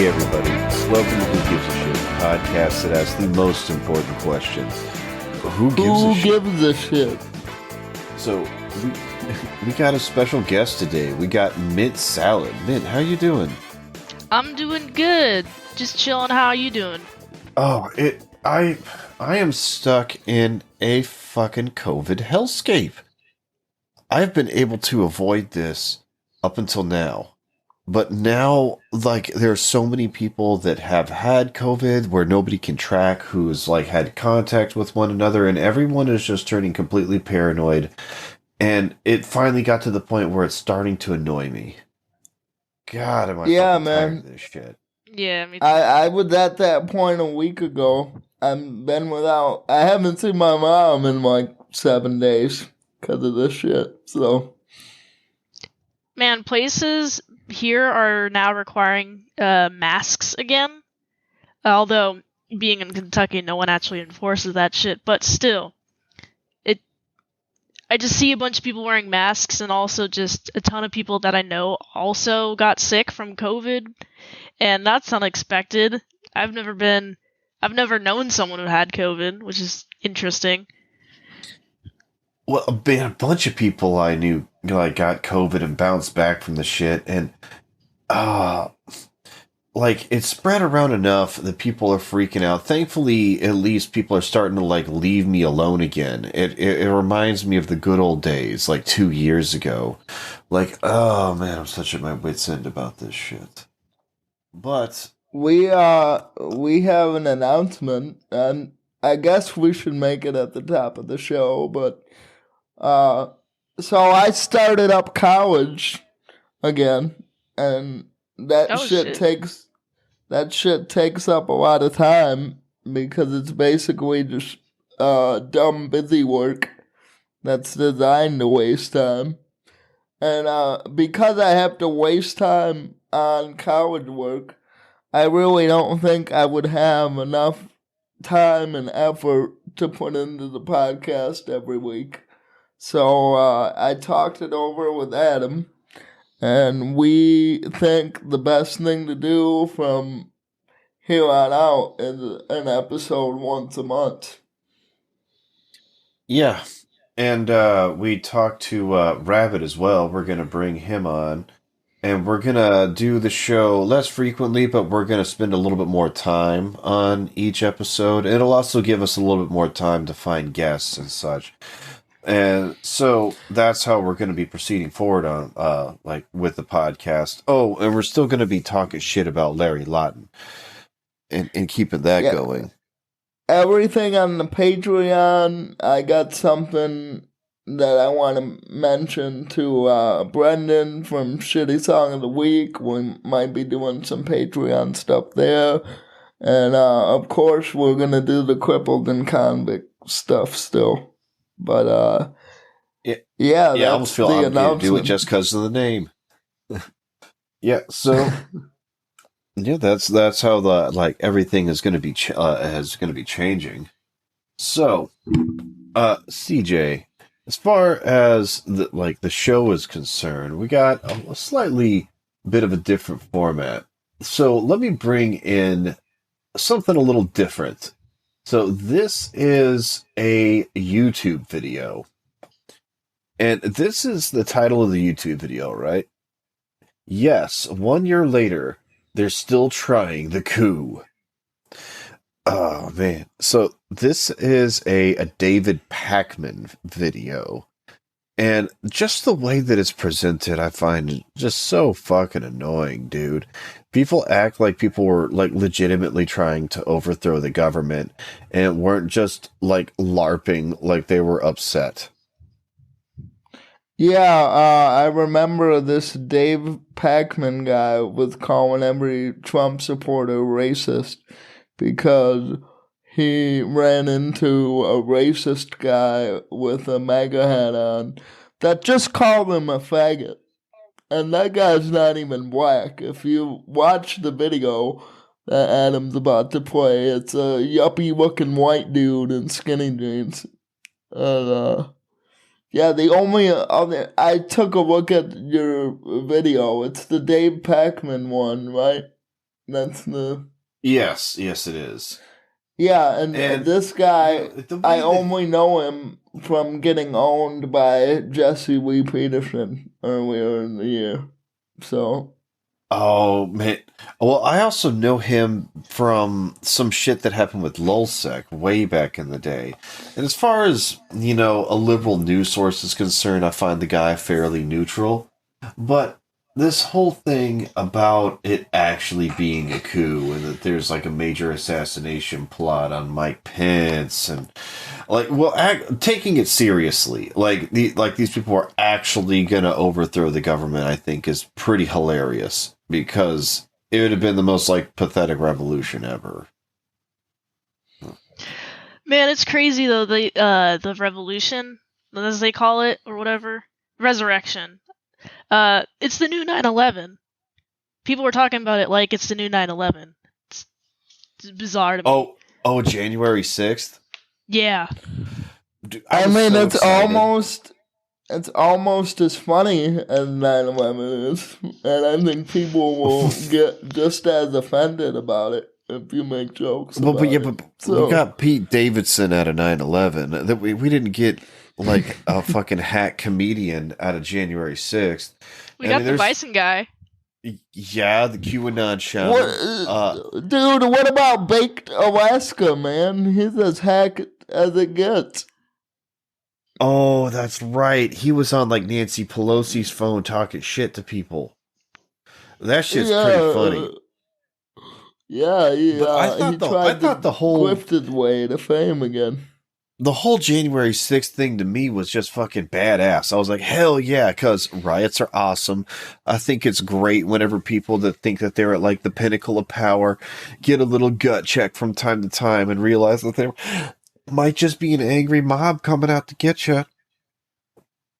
Hey everybody, welcome to Who Gives a Shit, a podcast that asks the most important question. Who gives a shit? So, we got a special guest today. We got Mint Salad. Mint, how you doing? I'm doing good. Just chilling. How are you doing? Oh, I am stuck in a fucking COVID hellscape. I've been able to avoid this up until now. But now, like, there are so many people that have had COVID where nobody can track who's, like, had contact with one another, and everyone is just turning completely paranoid. And it finally got to the point where it's starting to annoy me. God, am I fucking tired of this shit. Yeah, me too. I was at that point a week ago. I haven't seen my mom in like 7 days because of this shit, so. Man, places here are now requiring masks again. Although, being in Kentucky, no one actually enforces that shit. But still, I just see a bunch of people wearing masks, and also just a ton of people that I know also got sick from COVID, and that's unexpected. I've never known someone who had COVID, which is interesting. Well, a bunch of people I knew got COVID and bounced back from the shit, and it spread around enough that people are freaking out. Thankfully, at least people are starting to leave me alone again. It reminds me of the good old days, 2 years ago. Oh man, I'm such at my wit's end about this shit. But we have an announcement, and I guess we should make it at the top of the show, but so I started up college again, and that shit takes up a lot of time because it's basically just dumb busy work that's designed to waste time. And because I have to waste time on college work, I really don't think I would have enough time and effort to put into the podcast every week. So I talked it over with Adam, and we think the best thing to do from here on out is an episode once a month. Yeah, and we talked to Rabbit as well. We're going to bring him on, and we're going to do the show less frequently, but we're going to spend a little bit more time on each episode. It'll also give us a little bit more time to find guests and such. And so that's how we're going to be proceeding forward on, with the podcast. Oh, and we're still going to be talking shit about Larry Lawton and keeping that going. Everything on the Patreon, I got something that I want to mention to Brendan from Shitty Song of the Week. We might be doing some Patreon stuff there. And, of course, we're going to do the Crippled and Convict stuff still. But, I almost feel obligated to do it just because of the name. Yeah, so, yeah, that's how the, everything is going to be, changing. So, CJ, as far as the show is concerned, we got a slightly bit of a different format. So let me bring in something a little different. So this is a YouTube video. And this is the title of the YouTube video, right? Yes, 1 year later, they're still trying the coup. Oh, man. So this is a David Pakman video. And just the way that it's presented, I find just so fucking annoying, dude. People act like people were legitimately trying to overthrow the government and weren't just LARPing like they were upset. Yeah, I remember this Dave Pakman guy was calling every Trump supporter racist because he ran into a racist guy with a MAGA hat on that just called him a faggot. And that guy's not even black. If you watch the video that Adam's about to play, it's a yuppie-looking white dude in skinny jeans. And, yeah, the only other... I took a look at your video. It's the Dave Pakman one, right? That's the... Yes, it is. Yeah, and this guy, I only know him from getting owned by Jesse Lee Peterson earlier in the year. So... Oh, man. Well, I also know him from some shit that happened with Lulsec way back in the day. And as far as, a liberal news source is concerned, I find the guy fairly neutral. But this whole thing about it actually being a coup and that there's like a major assassination plot on Mike Pence and taking it seriously, these people are actually gonna overthrow the government, I think is pretty hilarious because it would have been the most pathetic revolution ever. Man, it's crazy though, the revolution, as they call it or whatever, resurrection. It's the new 9/11. People were talking about it like it's the new 9/11. It's bizarre to me. Oh, January 6th? Yeah. Dude, it's almost as funny as 9/11 is, and I think people will get just as offended about it if you make jokes about it. But we got Pete Davidson out of 9/11. That we didn't get a fucking hack comedian out of January 6th. We got the Bison guy. Yeah, the QAnon shaman. Dude, what about Baked Alaska, man? He's as hack as it gets. Oh, that's right. He was on Nancy Pelosi's phone talking shit to people. That shit's pretty funny. Yeah. I thought the whole lifted way to fame again. The whole January 6th thing to me was just fucking badass. I was like, hell yeah, because riots are awesome. I think it's great whenever people that think that they're at the pinnacle of power get a little gut check from time to time and realize that they might just be an angry mob coming out to get you.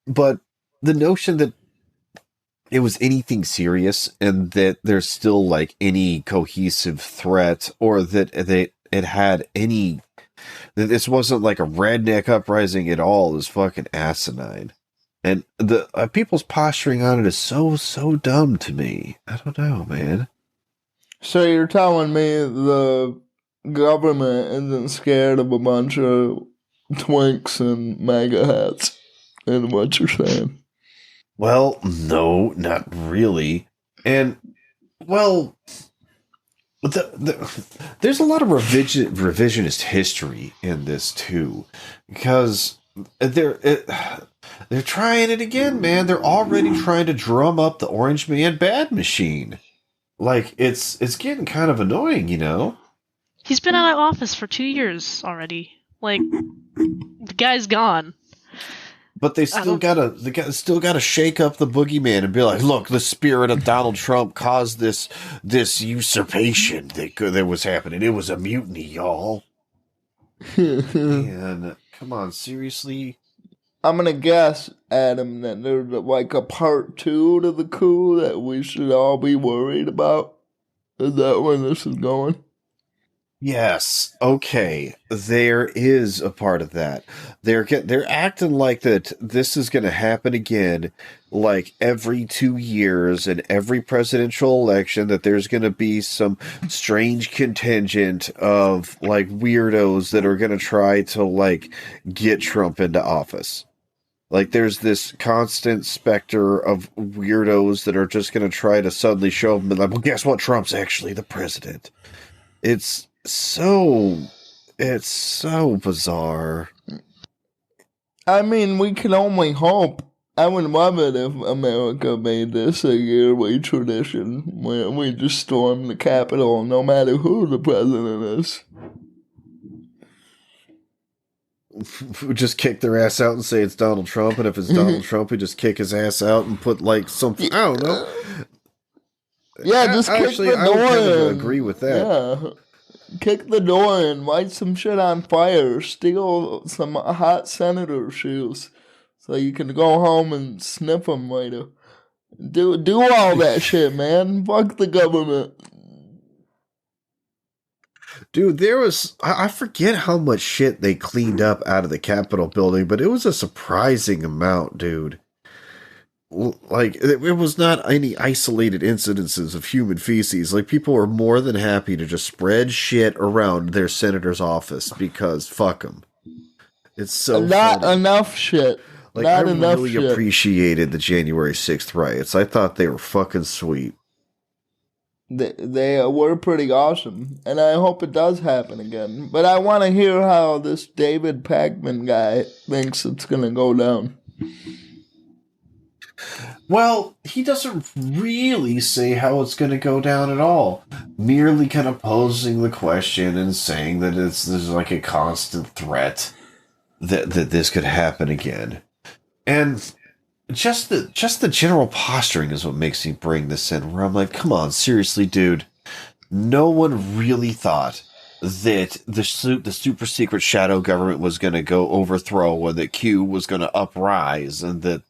But the notion that it was anything serious and that there's still any cohesive threat or that it had any... This wasn't a redneck uprising at all. It was fucking asinine. And the people's posturing on it is so dumb to me. I don't know, man. So you're telling me the government isn't scared of a bunch of twinks and MAGA hats, and what you're saying? Well, no, not really. And, well... there's a lot of revisionist history in this too, because they're trying it again, man. They're already trying to drum up the Orange Man bad machine. It's getting kind of annoying, He's been out of office for 2 years already. The guy's gone. But they still gotta shake up the boogeyman and be like, look, the spirit of Donald Trump caused this usurpation that was happening. It was a mutiny, y'all. Man, come on, seriously? I'm gonna guess, Adam, that there's a part 2 to the coup that we should all be worried about. Is that where this is going? Yes. Okay. There is a part of that. They're acting like that this is going to happen again, every 2 years in every presidential election, that there's going to be some strange contingent of weirdos that are going to try to get Trump into office. There's this constant specter of weirdos that are just going to try to suddenly show up and be well, guess what? Trump's actually the president. It's so bizarre. I mean, we can only hope. I would love it if America made this a yearly tradition where we just storm the Capitol no matter who the president is. We just kick their ass out and say it's Donald Trump, and if it's Donald Trump, we just kick his ass out and put something. I don't know. Yeah, just kick the door. I would agree with that. Yeah. Kick the door in, light some shit on fire, steal some hot senator shoes so you can go home and sniff them later. Do all that shit, man. Fuck the government. Dude, I forget how much shit they cleaned up out of the Capitol building, but it was a surprising amount, dude. like, it was not any isolated incidences of human feces. Like, people are more than happy to just spread shit around their senator's office because fuck them. It's so not funny. enough shit. Like, not I enough really shit. appreciated the January 6th riots. I thought they were fucking sweet. They were pretty awesome, and I hope it does happen again. But I want to hear how this David Pakman guy thinks it's going to go down. Well, he doesn't really say how it's going to go down at all. Merely kind of posing the question and saying that there's like a constant threat that this could happen again. And just the general posturing is what makes me bring this in, where I'm like, come on, seriously, dude. No one really thought that the super secret shadow government was going to go overthrow, and that Q was going to uprise, and that,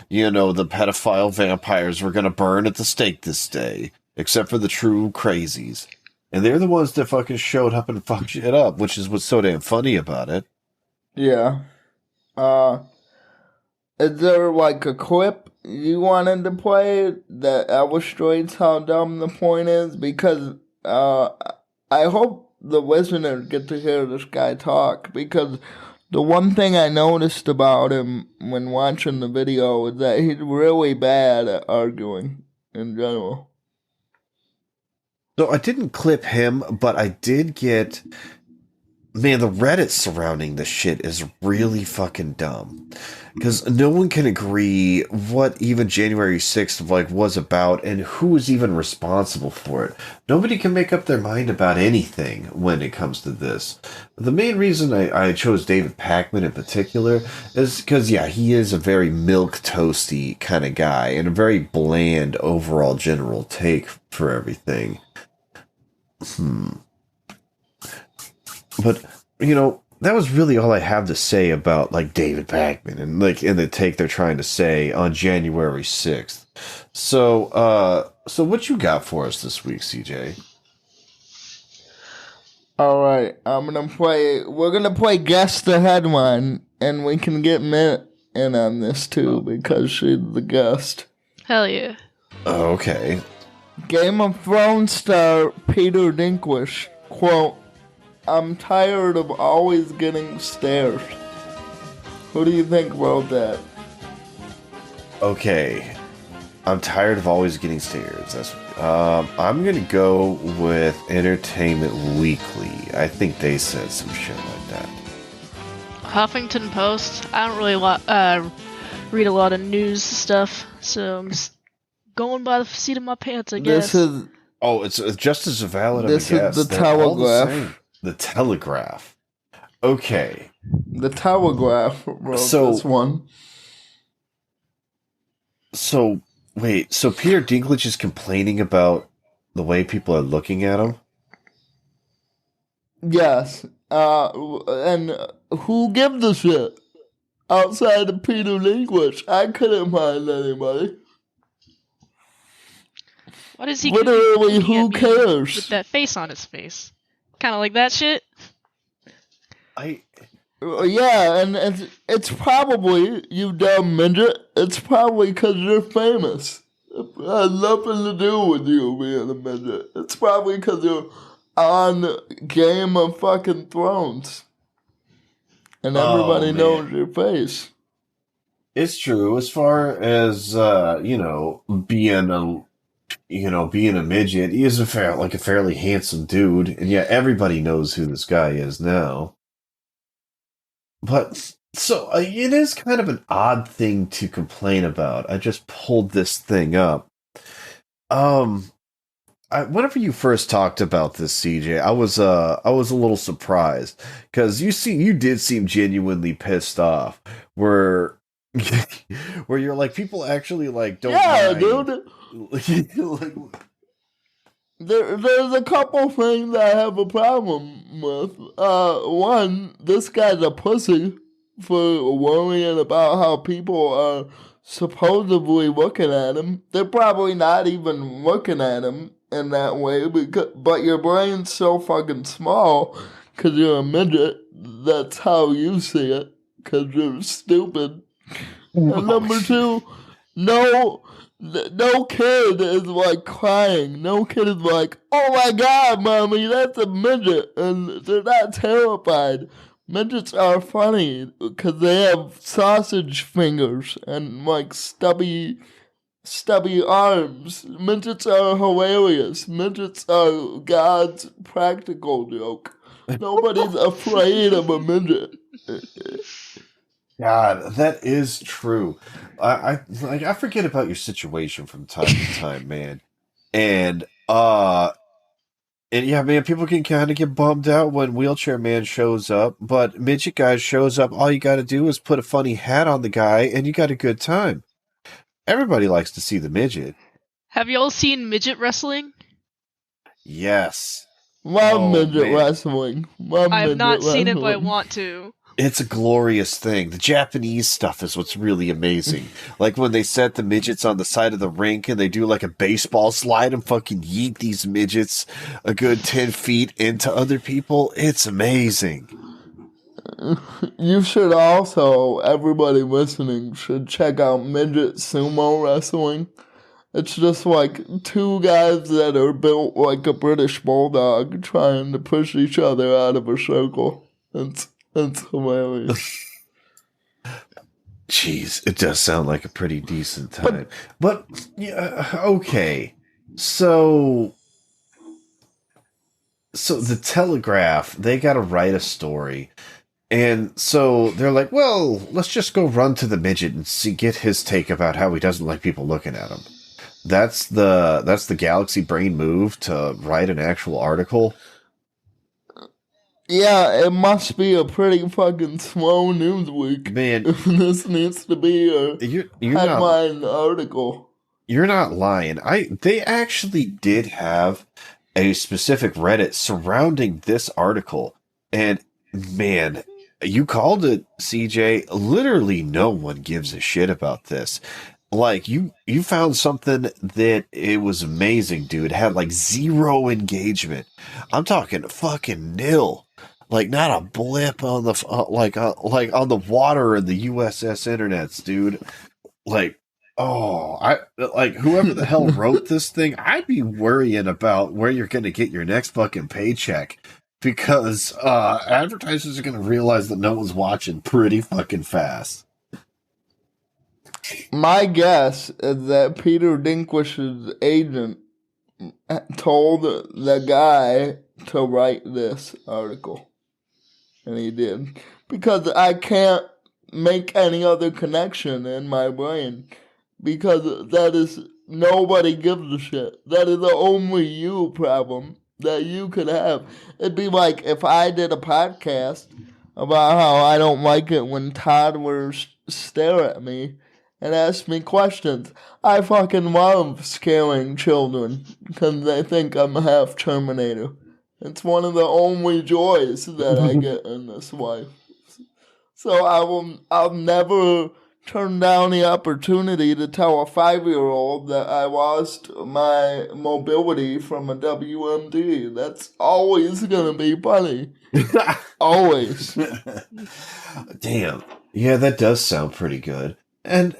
you know, the pedophile vampires were going to burn at the stake this day, except for the true crazies. And they're the ones that fucking showed up and fucked shit up, which is what's so damn funny about it. Yeah. Is there like a clip you wanted to play that illustrates how dumb the point is? Because I hope the listeners get to hear this guy talk, because the one thing I noticed about him when watching the video is that he's really bad at arguing in general. So I didn't clip him, but I did get... Man, the Reddit surrounding this shit is really fucking dumb. Because no one can agree what even January 6th was about and who was even responsible for it. Nobody can make up their mind about anything when it comes to this. The main reason I chose David Pakman in particular is because, yeah, he is a very milquetoasty kind of guy and a very bland overall general take for everything. But, you know, that was really all I have to say about, like, David Pakman and, like, in the take they're trying to say on January 6th. So what you got for us this week, CJ? All right, we're gonna play Guess the Headline, and we can get Mint in on this too, because she's the guest. Hell yeah. Okay. Game of Thrones star Peter Dinklage, quote, "I'm tired of always getting stared." Who do you think wrote that? Okay. I'm tired of always getting stares. I'm going to go with Entertainment Weekly. I think they said some shit like that. Huffington Post. I don't really read a lot of news stuff, so I'm just going by the seat of my pants, I guess. It's just as valid of a guess. This is the Telegraph. The Telegraph. Okay. The Telegraph wrote this one. So, wait. So Peter Dinklage is complaining about the way people are looking at him? Yes. And who gives a shit? Outside of Peter Dinklage, I couldn't find anybody. What is he? Literally, who cares? With that face on his face. Kind of like that shit. Yeah, and it's probably, you dumb midget, it's probably because you're famous. It has nothing to do with you being a midget. It's probably because you're on Game of fucking Thrones. And everybody knows your face. It's true. As far as, being a midget, he is a fairly handsome dude, and yeah, everybody knows who this guy is now. But, so, it is kind of an odd thing to complain about. I just pulled this thing up. Whenever you first talked about this, CJ, I was a little surprised, because you did seem genuinely pissed off, where you're like, people actually, like, don't mind. Dude. There's a couple things I have a problem with. One, this guy's a pussy for worrying about how people are supposedly looking at him. They're probably not even looking at him in that way, but your brain's so fucking small because you're a midget. That's how you see it, because you're stupid. And number two, no kid is like crying. No kid is like, oh my god, mommy, that's a midget. And they're not terrified. Midgets are funny because they have sausage fingers and like stubby arms. Midgets are hilarious. Midgets are God's practical joke. Nobody's afraid of a midget. God, that is true. I forget about your situation from time to time, man. And yeah, man, people can kind of get bummed out when Wheelchair Man shows up, but Midget Guy shows up. All you got to do is put a funny hat on the guy, and you got a good time. Everybody likes to see the midget. Have you all seen midget wrestling? Yes. Love midget wrestling. I have not seen it, but I want to. It's a glorious thing. The Japanese stuff is what's really amazing. Like when they set the midgets on the side of the rink and they do like a baseball slide and fucking yeet these midgets a good 10 feet into other people. It's amazing. You should also, everybody listening, should check out midget sumo wrestling. It's just like two guys that are built like a British bulldog trying to push each other out of a circle. That's hilarious. Jeez, it does sound like a pretty decent time. But yeah, okay. So the Telegraph, they got to write a story. And so they're like, well, let's just go run to the midget and get his take about how he doesn't like people looking at him. That's the Galaxy Brain move to write an actual article. Yeah, it must be a pretty fucking slow news week. Man, if this needs to be a headline article. You're not lying. They actually did have a specific Reddit surrounding this article. And man, you called it, CJ. Literally no one gives a shit about this. Like, you found something that it was amazing, dude. It had like 0 engagement. I'm talking fucking nil. Like, not a blip on the like on the water in the USS internets, dude. Like, whoever the hell wrote this thing, I'd be worrying about where you're going to get your next fucking paycheck, because advertisers are going to realize that no one's watching pretty fucking fast. My guess is that Peter Dinklage's agent told the guy to write this article. And he did. Because I can't make any other connection in my brain. Because that is, nobody gives a shit. That is the only you problem that you could have. It'd be like if I did a podcast about how I don't like it when toddlers stare at me and ask me questions. I fucking love scaring children because they think I'm half Terminator. It's one of the only joys that I get in this life. So I'll never turn down the opportunity to tell a 5-year-old that I lost my mobility from a WMD. That's always gonna be funny. Always. Damn. Yeah, that does sound pretty good. And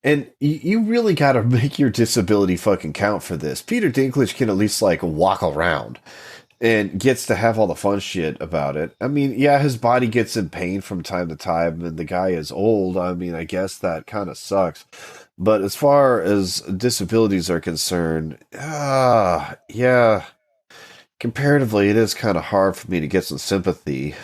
and you really got to make your disability fucking count for this. Peter Dinklage can at least like walk around and gets to have all the fun shit about it. I mean, yeah, his body gets in pain from time to time, and the guy is old. I mean, I guess that kind of sucks. But as far as disabilities are concerned, yeah, comparatively, it is kind of hard for me to get some sympathy.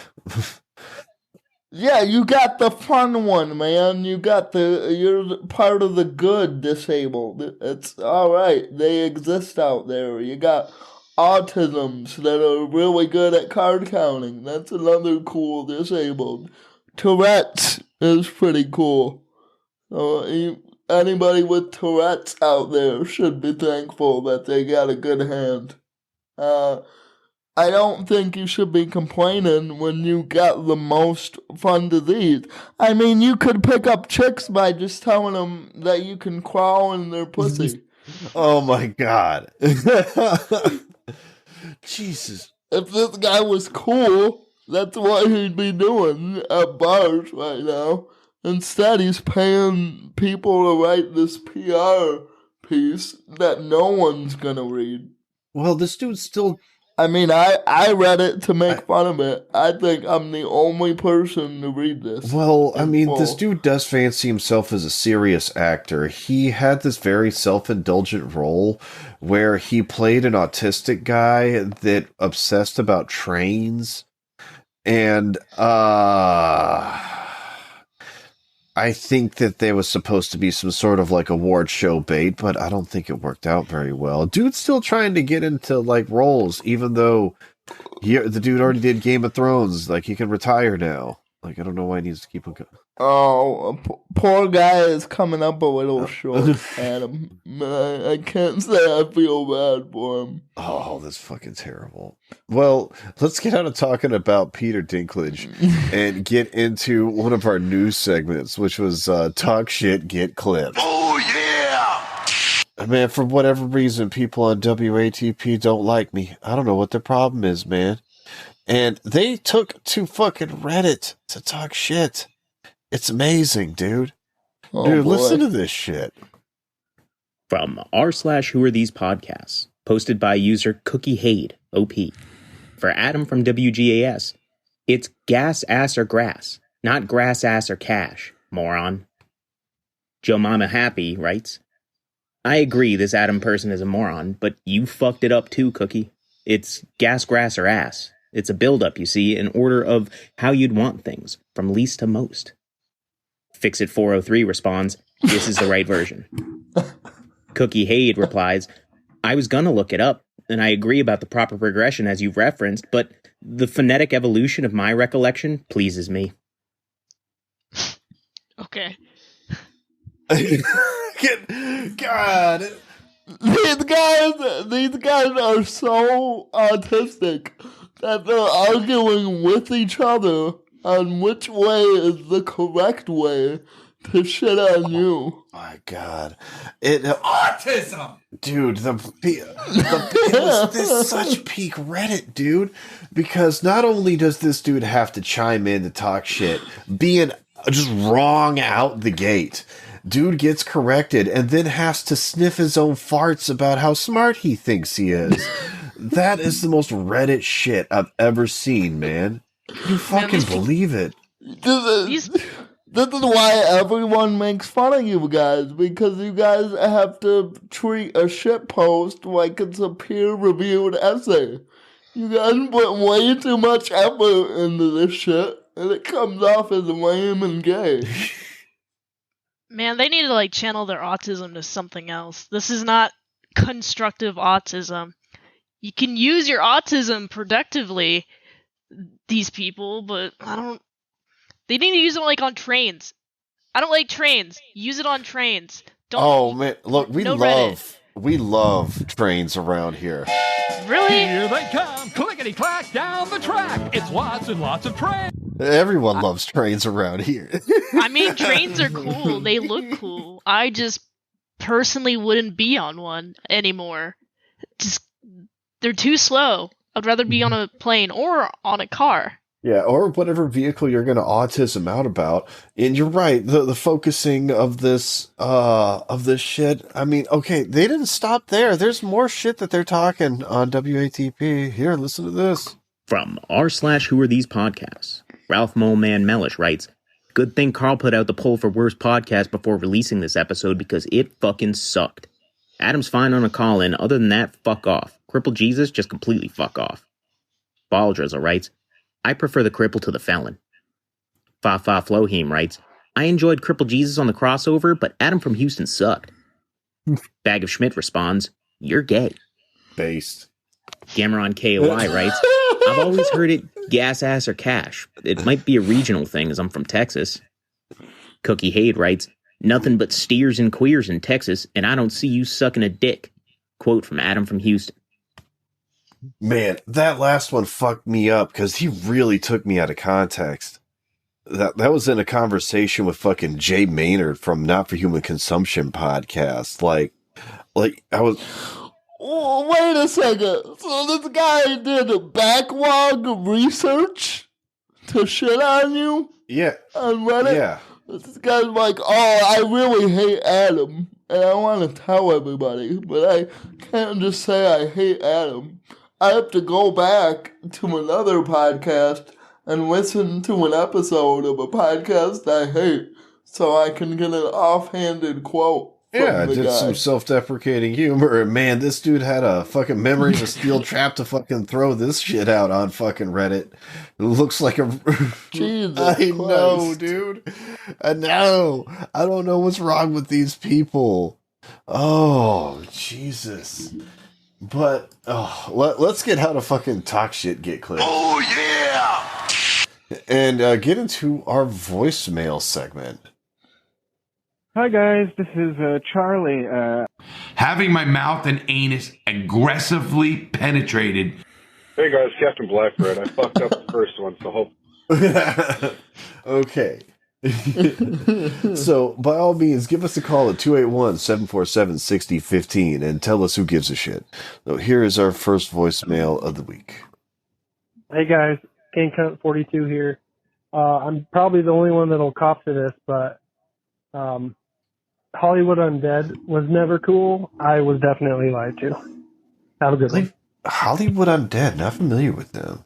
Yeah, you got the fun one, man. You're part of the good disabled. It's alright. They exist out there. You got autisms that are really good at card counting. That's another cool disabled. Tourette's is pretty cool. Anybody with Tourette's out there should be thankful that they got a good hand. I don't think you should be complaining when you got the most fun disease. I mean, you could pick up chicks by just telling them that you can crawl in their pussy. Oh my God. Jesus. If this guy was cool, that's what he'd be doing at bars right now. Instead, he's paying people to write this PR piece that no one's gonna read. Well, this dude's still... I mean, I read it to make fun of it. I think I'm the only person to read this. Well, I mean, this dude does fancy himself as a serious actor. He had this very self-indulgent role where he played an autistic guy that obsessed about trains. And, I think that there was supposed to be some sort of like award show bait, but I don't think it worked out very well. Dude's still trying to get into like roles, even though the dude already did Game of Thrones. Like he can retire now. Like I don't know why he needs to keep on going. Oh, poor guy is coming up a little short, Adam. I can't say I feel bad for him. Oh, that's fucking terrible. Well, let's get out of talking about Peter Dinklage and get into one of our news segments, which was Talk Shit, Get Clipped. Oh, yeah! Man, for whatever reason, people on WATP don't like me. I don't know what the problem is, man. And they took to fucking Reddit to talk shit. It's amazing, dude. Oh, dude, boy. Listen to this shit. From r/Who Are These Podcasts, posted by user Cookie Hade, OP. For Adam from WGAS, it's gas, ass, or grass, not grass, ass, or cash, moron. Joe Mama Happy writes, I agree this Adam person is a moron, but you fucked it up too, Cookie. It's gas, grass, or ass. It's a build-up, you see, in order of how you'd want things, from least to most. Fixit 403 responds, this is the right version. Cookie Hade replies, I was gonna look it up, and I agree about the proper progression as you've referenced, but the phonetic evolution of my recollection pleases me. Okay. God. These guys are so autistic that they're arguing with each other on which way is the correct way to shit on you. My God. Autism! Dude, this is such peak Reddit, dude. Because not only does this dude have to chime in to talk shit, being just wrong out the gate, dude gets corrected and then has to sniff his own farts about how smart he thinks he is. That is the most Reddit shit I've ever seen, man. You fucking believe it. This is why everyone makes fun of you guys, because you guys have to treat a shit post like it's a peer-reviewed essay. You guys put way too much effort into this shit, and it comes off as lame and gay. Man, they need to channel their autism to something else. This is not constructive autism. You can use your autism productively, these people, but they need to use it on trains. I don't like trains. Use it on trains. Oh man, look, we love trains around here. Really? Here they come, clickety clack down the track. It's lots and lots of trains. Everyone loves trains around here. I mean, trains are cool. They look cool. I just personally wouldn't be on one anymore. They're too slow. I'd rather be on a plane or on a car. Yeah, or whatever vehicle you're going to autism out about. And you're right, the focusing of this shit. I mean, okay, they didn't stop there. There's more shit that they're talking on WATP. Here, listen to this. From r/Who Are These Podcasts, Ralph Moleman Mellish writes, good thing Carl put out the poll for worst podcast before releasing this episode because it fucking sucked. Adam's fine on a call-in. Other than that, fuck off. Cripple Jesus, just completely fuck off. Baldrizzle writes, I prefer the cripple to the felon. Fa Flohim writes, I enjoyed Cripple Jesus on the crossover, but Adam from Houston sucked. Bag of Schmidt responds, you're gay. Based. Gameron KOI writes, I've always heard it gas, ass, or cash. It might be a regional thing as I'm from Texas. Cookie Hade writes, nothing but steers and queers in Texas, and I don't see you sucking a dick. Quote from Adam from Houston. Man, that last one fucked me up because he really took me out of context. That was in a conversation with fucking Jay Maynard from Not for Human Consumption podcast. Like I was. Oh, wait a second. So this guy did a backlog research to shit on you? Yeah. On Reddit? Yeah. This guy's like, oh, I really hate Adam, and I want to tell everybody, but I can't just say I hate Adam. I have to go back to another podcast and listen to an episode of a podcast I hate so I can get an offhanded quote. Yeah, I did some self-deprecating humor, and man, this dude had a fucking memory of a steel trap to fucking throw this shit out on fucking Reddit. It looks like a... Jesus I know, dude. I know. I don't know what's wrong with these people. Oh, Jesus. But, let's get how to fucking talk shit, get clear. Oh, yeah! And get into our voicemail segment. Hi guys, this is Charlie. Having my mouth and anus aggressively penetrated. Hey guys, Captain Blackbird. I fucked up the first one, so hope. Okay. So, by all means, give us a call at 281-747-6015 and tell us who gives a shit. So, here is our first voicemail of the week. Hey guys, King Cunt 42 here. I'm probably the only one that'll cop to this, but Hollywood Undead was never cool. I was definitely lied to. Have a good one. Hollywood Undead, not familiar with them.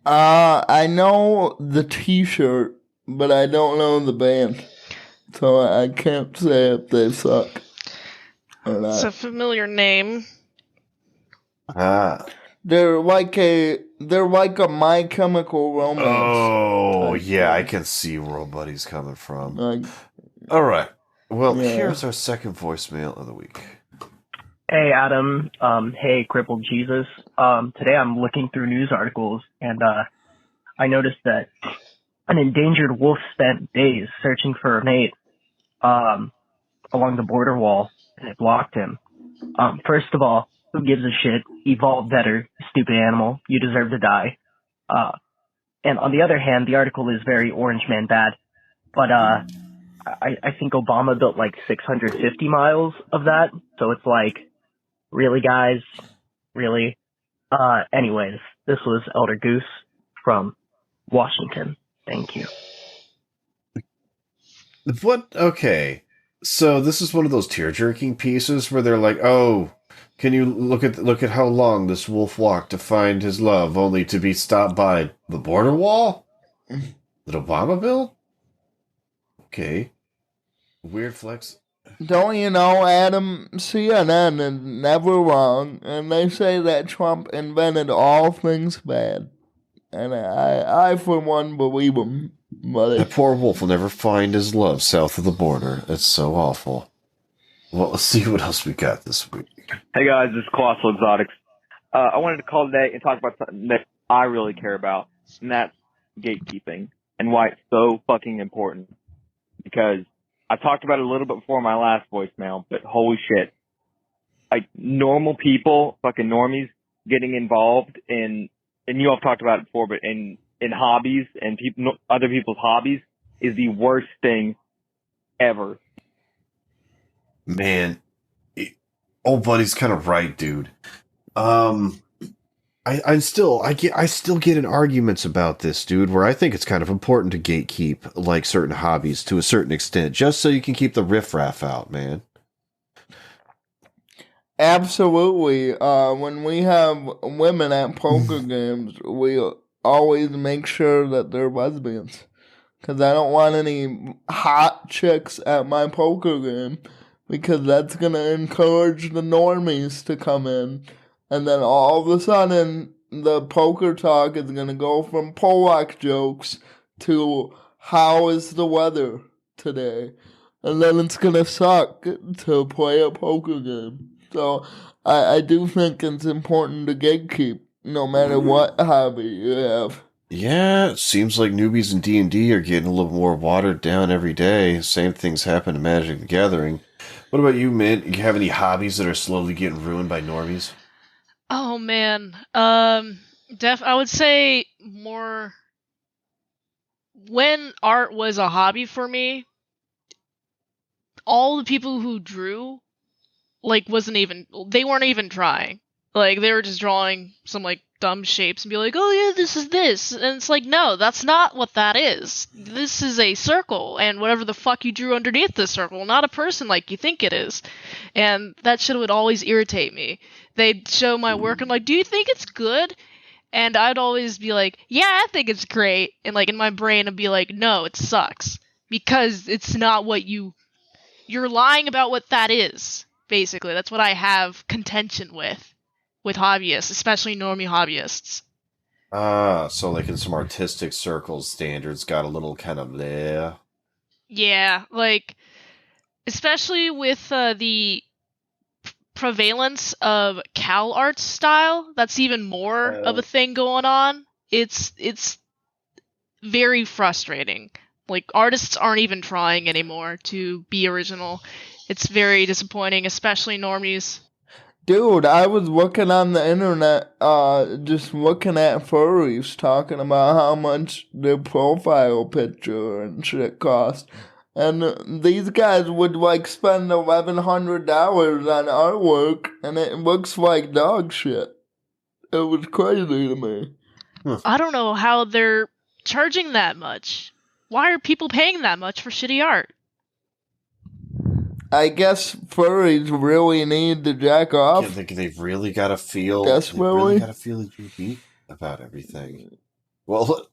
I know the t-shirt, but I don't know the band. So I can't say if they suck or not. It's a familiar name. They're like a My Chemical Romance. Oh, yeah, I can see where old buddy's coming from. All right. Well, here's our second voicemail of the week. Hey, Adam. Hey, Crippled Jesus. Today I'm looking through news articles, and I noticed that an endangered wolf spent days searching for a mate along the border wall, and it blocked him. First of all, who gives a shit? Evolve better, stupid animal. You deserve to die. And on the other hand, the article is very Orange Man bad. But I think Obama built like 650 miles of that. So it's like, really, guys? Really? Anyways, this was Elder Goose from Washington. Thank you. What? Okay. So this is one of those tear-jerking pieces where they're like, oh... Can you look at how long this wolf walked to find his love, only to be stopped by the border wall? The Obama bill? Okay. Weird flex. Don't you know, Adam, CNN is never wrong, and they say that Trump invented all things bad. And I for one, believe him. That poor wolf will never find his love south of the border. It's so awful. Well, let's see what else we got this week. Hey guys, this is Colossal Exotics. I wanted to call today and talk about something that I really care about, and that's gatekeeping and why it's so fucking important. Because I talked about it a little bit before my last voicemail, but holy shit. Like, normal people, fucking normies, getting involved in, and you all have talked about it before, but in hobbies and other people's hobbies is the worst thing ever. Man, old buddy's kind of right, dude. I still get in arguments about this, dude, where I think it's kind of important to gatekeep like certain hobbies to a certain extent, just so you can keep the riffraff out, man. Absolutely. When we have women at poker games, we always make sure that they're lesbians. Because I don't want any hot chicks at my poker game. Because that's going to encourage the normies to come in. And then all of a sudden, the poker talk is going to go from Polak jokes to how is the weather today. And then it's going to suck to play a poker game. So I do think it's important to gatekeep no matter what hobby you have. Yeah, it seems like newbies in D&D are getting a little more watered down every day. Same things happen in Magic the Gathering. What about you, Mint? You have any hobbies that are slowly getting ruined by normies? Oh man, I would say more when art was a hobby for me. All the people who drew, like, they weren't even trying. Like, they were just drawing some, like, dumb shapes and be like, oh yeah, this is this. And it's like, no, that's not what that is. This is a circle, and whatever the fuck you drew underneath the circle, not a person like you think it is. And that shit would always irritate me. They'd show my work and like, do you think it's good? And I'd always be like, yeah, I think it's great. And like, in my brain, I'd be like, no, it sucks. Because it's not what you're lying about what that is, basically. That's what I have contention with hobbyists, especially normie hobbyists. So like in some artistic circles, standards got a little kind of bleh. Yeah, like, especially with the prevalence of Cal art style, that's even more of a thing going on. It's very frustrating. Like, artists aren't even trying anymore to be original. It's very disappointing, especially normies. Dude, I was looking on the internet, just looking at furries talking about how much their profile picture and shit cost. And these guys would, like, spend $1,100 on artwork, and it looks like dog shit. It was crazy to me. I don't know how they're charging that much. Why are people paying that much for shitty art? I guess furries really need to jack off. I think they've really got to feel. Desperately. They really got to feel unique about everything. Well,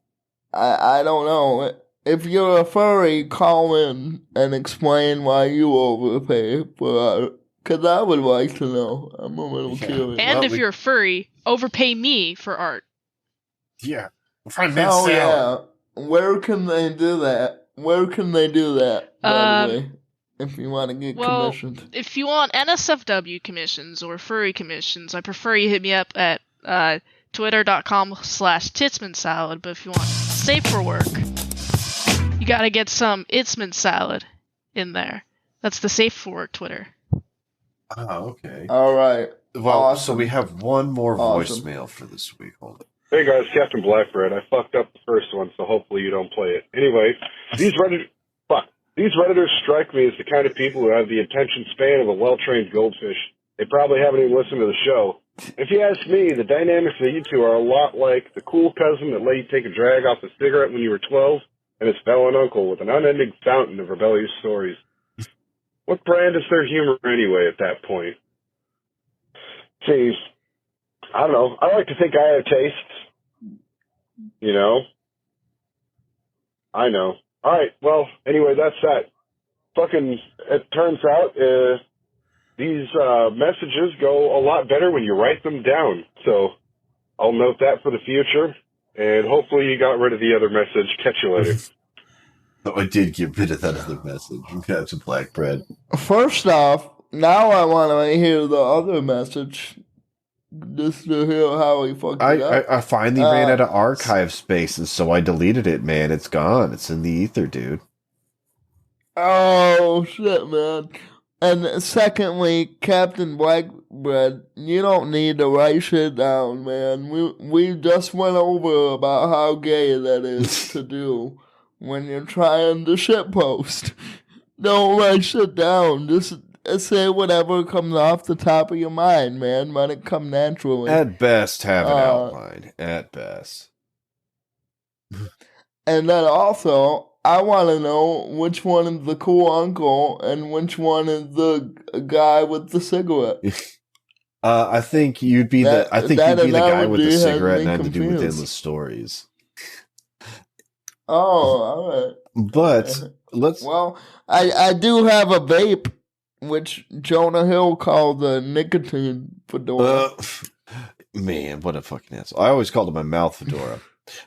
I don't know. If you're a furry, call in and explain why you overpay for art. Because I would like to know. I'm a little curious. And if you're a furry, overpay me for art. Yeah. Oh, yeah. Where can they do that? By the way? If you want to get commissioned. If you want NSFW commissions or furry commissions, I prefer you hit me up at twitter.com/Titsman Salad. But if you want safe for work, you gotta get some Itzman Salad in there. That's the safe for work Twitter. Oh, okay. All right. Well, awesome. So we have one more voicemail for this week. Hold on. Hey guys, Captain Blackbread. I fucked up the first one, so hopefully you don't play it. Anyway, these Redditors strike me as the kind of people who have the attention span of a well-trained goldfish. They probably haven't even listened to the show. If you ask me, the dynamics of you two are a lot like the cool cousin that let you take a drag off a cigarette when you were 12 and his felon uncle with an unending fountain of rebellious stories. What brand is their humor anyway at that point? See, I don't know. I like to think I have taste. You know? I know. All right, well, anyway, that's that. It turns out these messages go a lot better when you write them down. So I'll note that for the future, and hopefully you got rid of the other message. Catch you later. Oh, I did get rid of that other message. That's a black bread. First off, now I want to hear the other message. Just to hear how he fucked it up. I finally ran out of archive space, and so I deleted it, man. It's gone. It's in the ether, dude. Oh, shit, man. And secondly, Captain Blackbread, you don't need to write shit down, man. We just went over about how gay that is to do when you're trying to shitpost. Don't write shit down. Just say whatever comes off the top of your mind, man. Let it come naturally. At best, have an outline. At best. And then also, I want to know which one is the cool uncle and which one is the guy with the cigarette. I think you'd be the guy with the cigarette and had to do with endless stories. Oh, all right. But let's. Well, I do have a vape, which Jonah Hill called the nicotine fedora. Man, what a fucking asshole. I always called it my mouth fedora.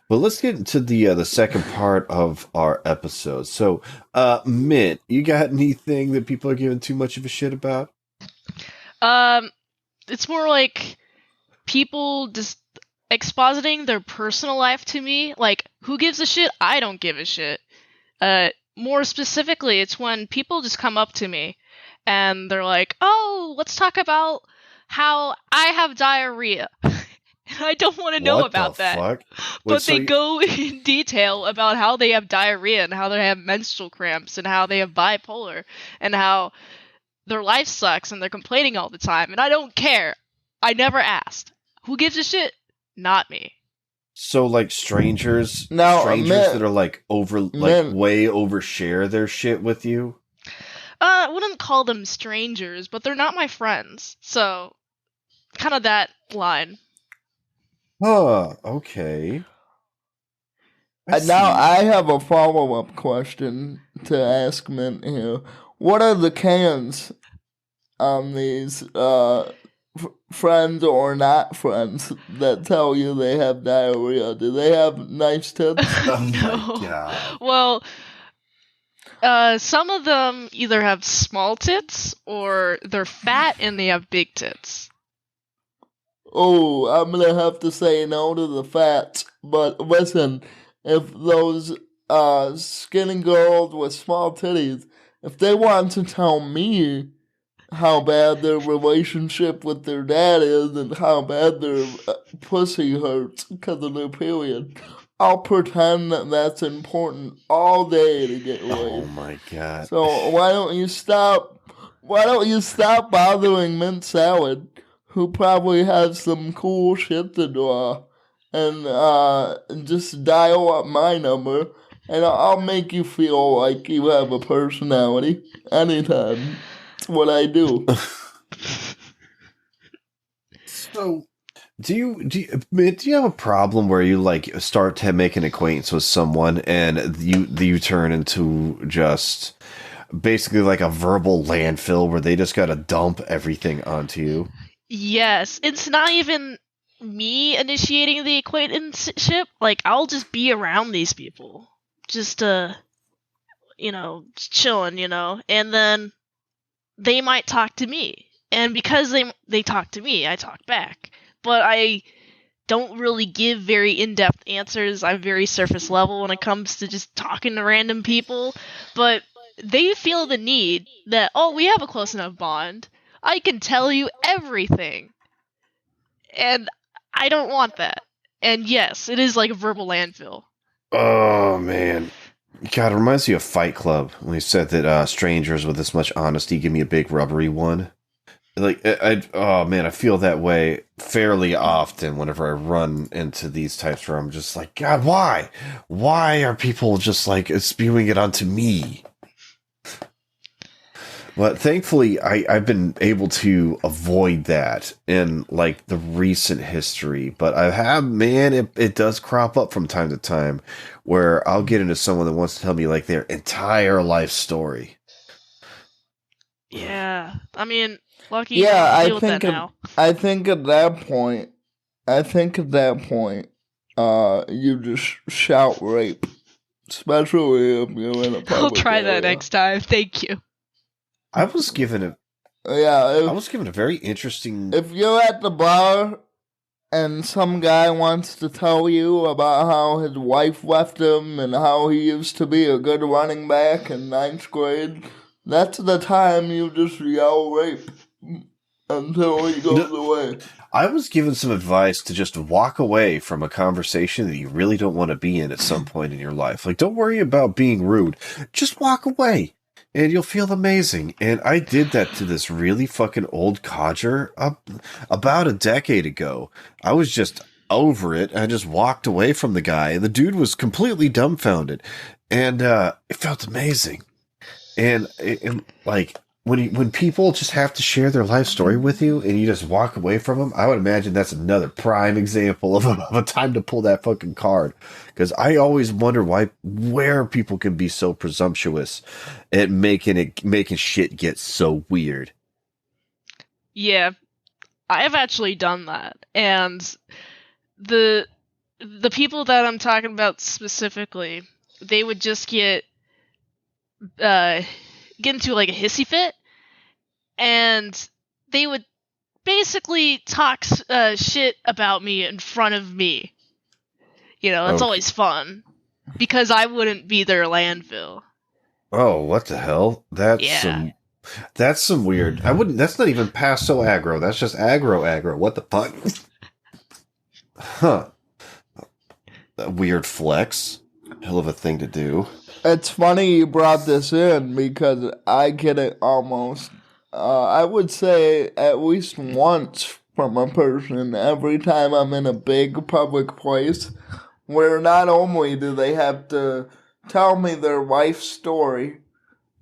But let's get into the second part of our episode. So, Mint, you got anything that people are giving too much of a shit about? It's more like people just expositing their personal life to me. Like, who gives a shit? I don't give a shit. More specifically, it's when people just come up to me and they're like, oh, let's talk about how I have diarrhea. I don't want to know about that. Fuck? But they go in detail about how they have diarrhea and how they have menstrual cramps and how they have bipolar and how their life sucks and they're complaining all the time. And I don't care. I never asked. Who gives a shit? Not me. So, like, strangers that are, like, way overshare their shit with you? I wouldn't call them strangers, but they're not my friends. So, kind of that line. Huh, okay. Now, I have a follow-up question to ask Mint here. What are the cans on these friends or not friends that tell you they have diarrhea? Do they have nice tits? Oh my god. Well, some of them either have small tits or they're fat and they have big tits. Oh, I'm gonna have to say no to the fats. But listen, if those skinny girls with small titties, if they want to tell me how bad their relationship with their dad is and how bad their pussy hurts because of their period, I'll pretend that that's important all day to get laid. Oh my god. So why don't you stop bothering Mint Salad, who probably has some cool shit to draw, and just dial up my number, and I'll make you feel like you have a personality anytime. That's what I do. So, do you have a problem where you like start to make an acquaintance with someone and you turn into just basically like a verbal landfill where they just gotta dump everything onto you? Yes, it's not even me initiating the acquaintanceship. Like, I'll just be around these people, just chilling, and then they might talk to me, and because they talk to me, I talk back. But I don't really give very in-depth answers. I'm very surface level when it comes to just talking to random people. But they feel the need that, we have a close enough bond. I can tell you everything. And I don't want that. And yes, it is like a verbal landfill. Oh, man. God, it reminds me of Fight Club when he said that strangers with this much honesty give me a big rubbery one. Like, I feel that way fairly often whenever I run into these types where I'm just like, God, why? Why are people just like spewing it onto me? But thankfully, I've been able to avoid that in like the recent history. But it does crop up from time to time where I'll get into someone that wants to tell me like their entire life story. Yeah, I mean, lucky. Yeah, I think at that point, you just shout rape, especially if you're in a public I'll try area. that next time. Thank you. I was given a very interesting. If you're at the bar and some guy wants to tell you about how his wife left him and how he used to be a good running back in 9th grade, that's the time you just yell rape until he goes away. I was given some advice to just walk away from a conversation that you really don't want to be in at some point in your life. Like, don't worry about being rude. Just walk away. And you'll feel amazing. And I did that to this really fucking old codger about a decade ago. I was just over it. I just walked away from the guy. And the dude was completely dumbfounded. And it felt amazing. And like, when people just have to share their life story with you and you just walk away from them, I would imagine that's another prime example of a time to pull that fucking card. Because I always wonder where people can be so presumptuous at making shit get so weird. Yeah, I've actually done that. And the people that I'm talking about specifically, they would just get into like a hissy fit, and they would basically talk shit about me in front of me. That's always fun because I wouldn't be their landfill. Oh, what the hell? That's some weird. That's not even passo aggro. That's just aggro. What the fuck? Huh. A weird flex. Hell of a thing to do. It's funny you brought this in because I get it almost, I would say at least once from a person every time I'm in a big public place where not only do they have to tell me their life's story,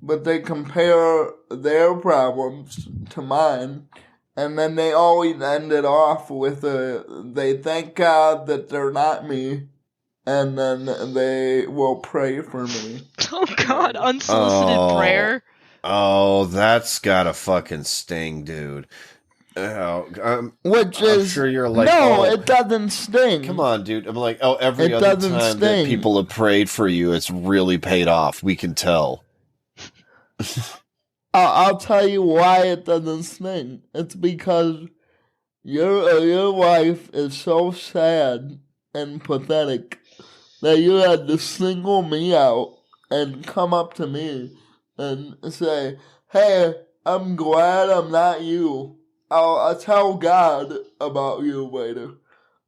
but they compare their problems to mine, and then they always end it off with they thank God that they're not me, and then they will pray for me. Oh God, unsolicited prayer. Oh, that's gotta fucking sting, dude. I'm sure you're like, no, it doesn't sting. Come on, dude. I'm like, every other time that people have prayed for you, it's really paid off. We can tell. I'll tell you why it doesn't sting. It's because your life is so sad and pathetic that you had to single me out and come up to me and say, hey, I'm glad I'm not you. I'll tell God about you later.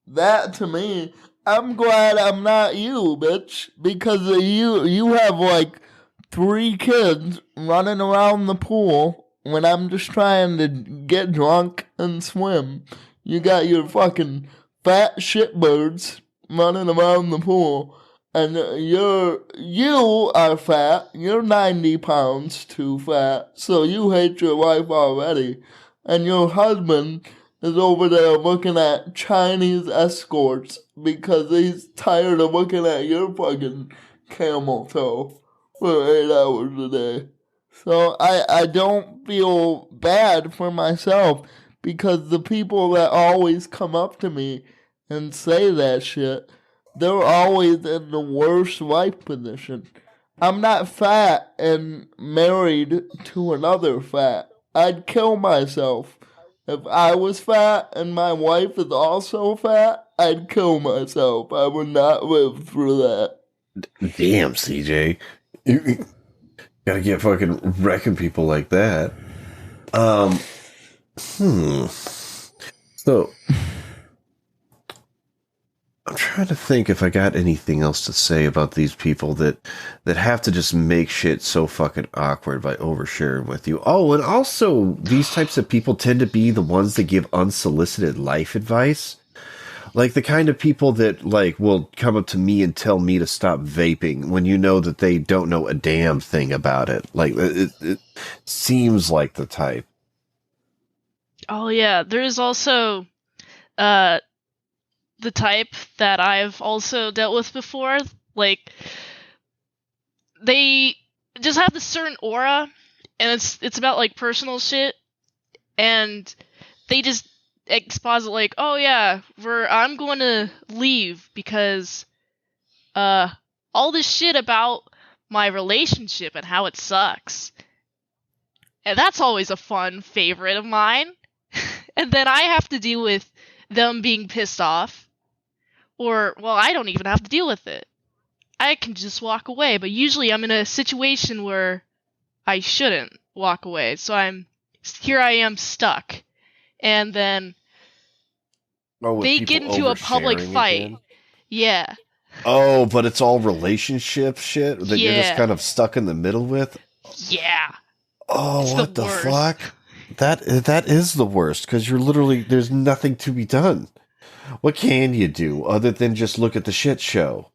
That, to me, I'm glad I'm not you, bitch. Because you have, like, 3 kids running around the pool when I'm just trying to get drunk and swim. You got your fucking fat shitbirds running around the pool. And you are fat. You're 90 pounds too fat. So you hate your life already. And your husband is over there looking at Chinese escorts because he's tired of looking at your fucking camel toe for 8 hours a day. So I don't feel bad for myself because the people that always come up to me and say that shit, they're always in the worst life position. I'm not fat and married to another fat. I'd kill myself. If I was fat and my wife is also fat, I'd kill myself. I would not live through that. Damn, CJ. You gotta get fucking wrecking people like that. So, I'm trying to think if I got anything else to say about these people that have to just make shit so fucking awkward by oversharing with you. Oh, and also, these types of people tend to be the ones that give unsolicited life advice. Like the kind of people that, like, will come up to me and tell me to stop vaping when you know that they don't know a damn thing about it. Like, it seems like the type. Oh, yeah. There's also, the type that I've also dealt with before, like, they just have this certain aura, and it's about, like, personal shit, and they just exposit, like, oh yeah, I'm going to leave because, all this shit about my relationship and how it sucks. And that's always a fun favorite of mine. And then I have to deal with them being pissed off. Or, well, I don't even have to deal with it. I can just walk away, but usually I'm in a situation where I shouldn't walk away. So here I am stuck. And then they get into a public fight. Again? Yeah. Oh, but it's all relationship shit that you're just kind of stuck in the middle with? Yeah. Oh, it's what the fuck? That is the worst, because you're literally, there's nothing to be done. What can you do other than just look at the shit show?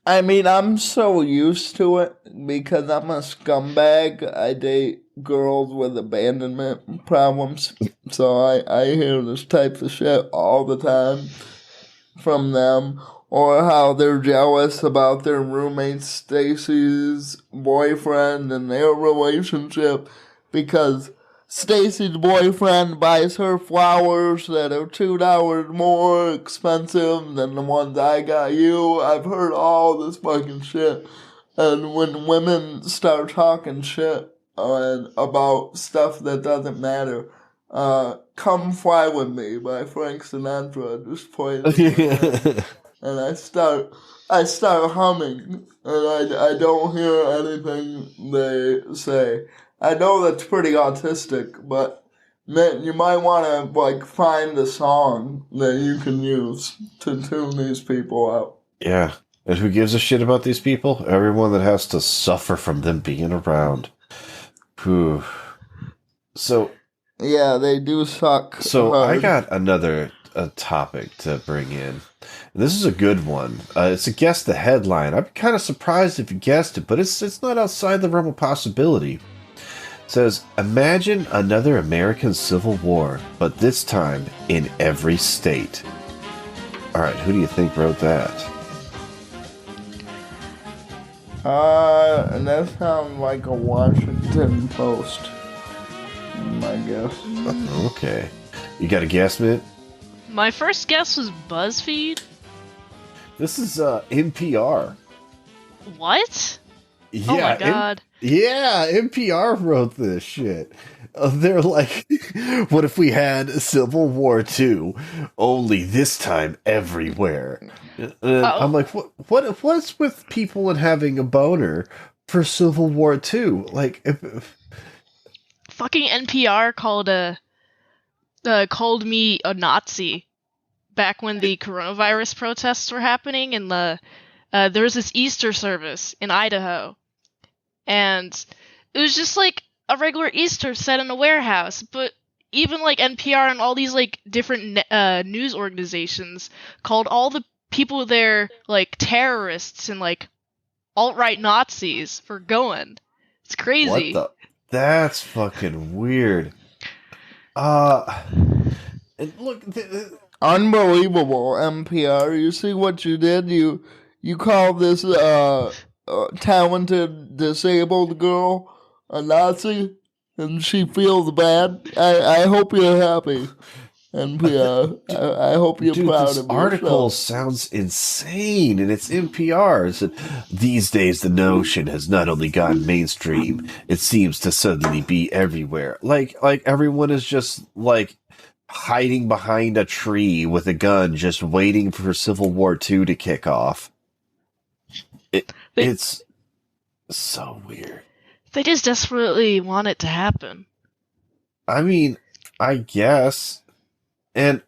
I mean, I'm so used to it because I'm a scumbag. I date girls with abandonment problems. So I hear this type of shit all the time from them. Or how they're jealous about their roommate Stacy's boyfriend and their relationship because Stacy's boyfriend buys her flowers that are $2 more expensive than the ones I got you. I've heard all this fucking shit. And when women start talking shit about stuff that doesn't matter, Come Fly With Me by Frank Sinatra just plays. And I start humming, and I don't hear anything they say. I know that's pretty autistic, but man, you might want to like find a song that you can use to tune these people out. Yeah, and who gives a shit about these people? Everyone that has to suffer from them being around. Whew. So, Yeah, they do suck. So hard. I got another topic to bring in. This is a good one. It's a guess the headline. I'm kind of surprised if you guessed it, but it's not outside the realm of possibility. It says, imagine another American Civil War, but this time in every state. All right, who do you think wrote that? That sounds like a Washington Post, I guess. Okay. You got a guess, Mitt? My first guess was BuzzFeed. This is NPR. What? Yeah, oh my god. NPR wrote this shit. They're like, what if we had Civil War II, only this time everywhere? I'm like, what's with people and having a boner for Civil War II? Like, fucking NPR called me a Nazi back when the coronavirus protests were happening, and there was this Easter service in Idaho, and it was just like a regular Easter set in a warehouse, but even like NPR and all these like different news organizations called all the people there like terrorists and like alt-right Nazis for going. It's crazy. What the? That's fucking weird. And look, unbelievable, NPR. You see what you did? You call this talented disabled girl a Nazi, and she feels bad. I hope you're happy, NPR. I hope you're proud of yourself. This article sounds insane, and it's NPR. So these days, the notion has not only gone mainstream, it seems to suddenly be everywhere. Like everyone is just like hiding behind a tree with a gun, just waiting for Civil War II to kick off. It's so weird. They just desperately want it to happen. I mean, I guess. And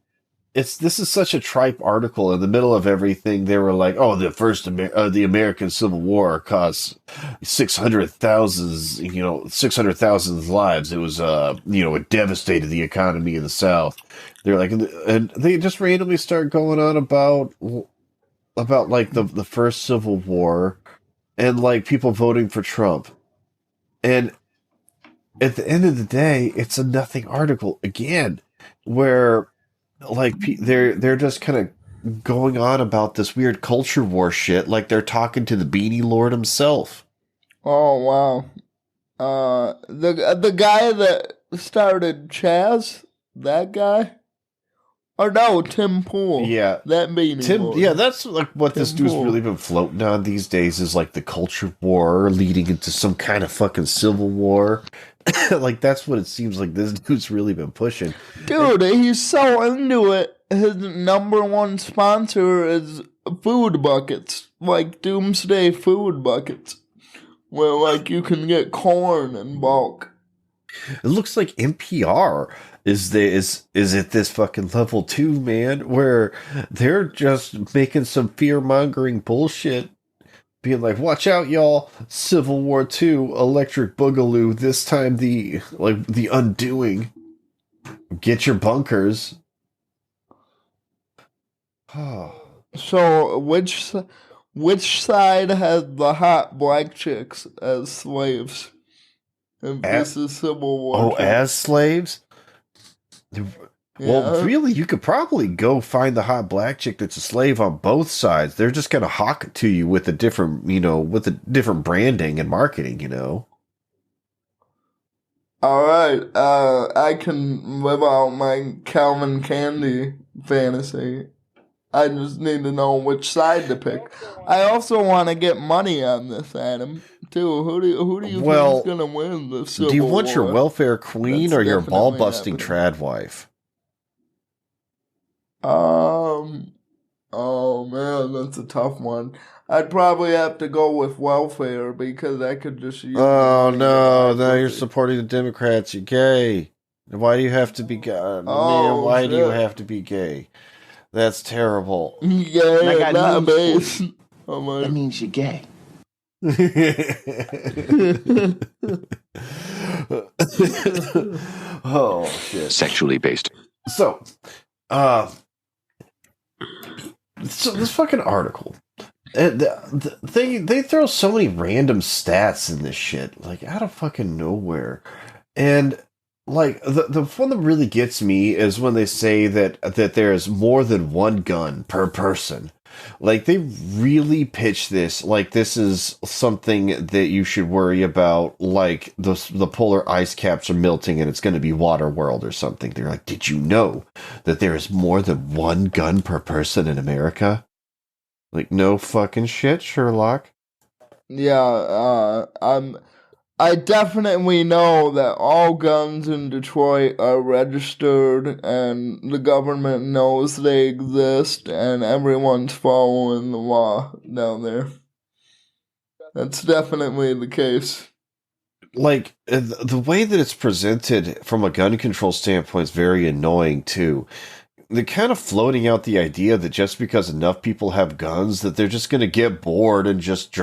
this is such a tripe article. In the middle of everything, they were like, "Oh, the American Civil War cost 600,000 lives. It was it devastated the economy in the South." They're like, and they just randomly start going on about like the first Civil War and like people voting for Trump. And at the end of the day, it's a nothing article again, where like they're just kind of going on about this weird culture war shit, like they're talking to the Beanie Lord himself. Oh wow, the guy that started Chaz, that guy. Or no, Tim Pool. Yeah. That Beanie Lord. Yeah, that's like what this dude's really been floating on these days, is like the culture war leading into some kind of fucking civil war. Like that's what it seems like this dude's really been pushing. Dude, he's so into it. His number one sponsor is food buckets. Like doomsday food buckets. Where like you can get corn in bulk. It looks like NPR is at this fucking level too, man, where they're just making some fear-mongering bullshit, being like, watch out, y'all, Civil War II, Electric Boogaloo, this time the undoing. Get your bunkers. So, which side has the hot black chicks as slaves? If this is Civil War. Oh, as slaves? Well, really, you could probably go find the hot black chick that's a slave on both sides. They're just gonna hawk it to you with a different, with a different branding and marketing, All right, I can live out my Calvin Candy fantasy. I just need to know which side to pick. I also want to get money on this, Adam. Too. Who do you think is gonna win the Civil War? Do you want your welfare queen or your ball busting trad wife? Oh man, that's a tough one. I'd probably have to go with welfare because I could just use. Oh no! Now you're supporting the Democrats. You're gay. Why do you have to be gay? Man, why do you have to be gay? That's terrible. Yeah, not base. That means you're gay. Oh shit! Sexually based. So this fucking article, they throw so many random stats in this shit, like out of fucking nowhere, and like the one that really gets me is when they say that there's more than one gun per person. Like, they really pitch this like this is something that you should worry about, like the polar ice caps are melting and it's going to be water world or something. They're like, did you know that there is more than one gun per person in America? Like, no fucking shit, Sherlock. Yeah, I definitely know that all guns in Detroit are registered and the government knows they exist and everyone's following the law down there. That's definitely the case. Like, the way that it's presented from a gun control standpoint is very annoying, too. They're kind of floating out the idea that just because enough people have guns, that they're just going to get bored and just